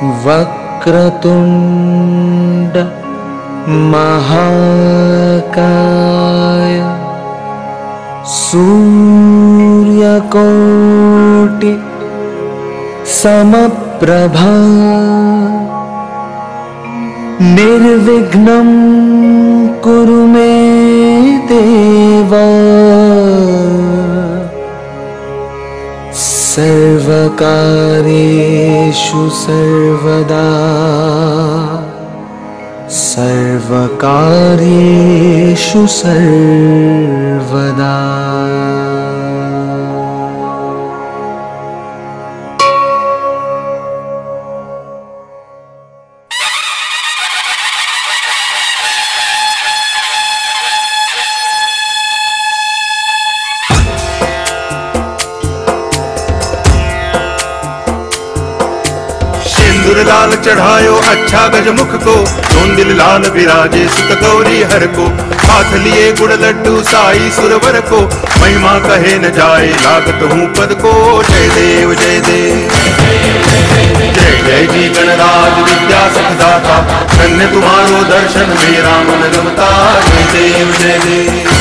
वक्रतुंड महाकाय सूर्यकोटि समप्रभा निर्विघ्नं कुरु मे देव सर्वकार्येषु सर्वदा सर्वकार्येषु सर्वदा। लाल चढ़ायो अच्छा गजमुख को, धुंधिल लाल विराजे सुत गौरी हर को। हाथ लिए गुड़ लड्डू साई सुरवर को, महिमा कहे न जाए लागत हूँ पद को। जय देव जय देव जय जय जी गणराज विद्या सुखदाता, धन्य तुम्हारो दर्शन मेरा मन रमता। जय देव जय देव।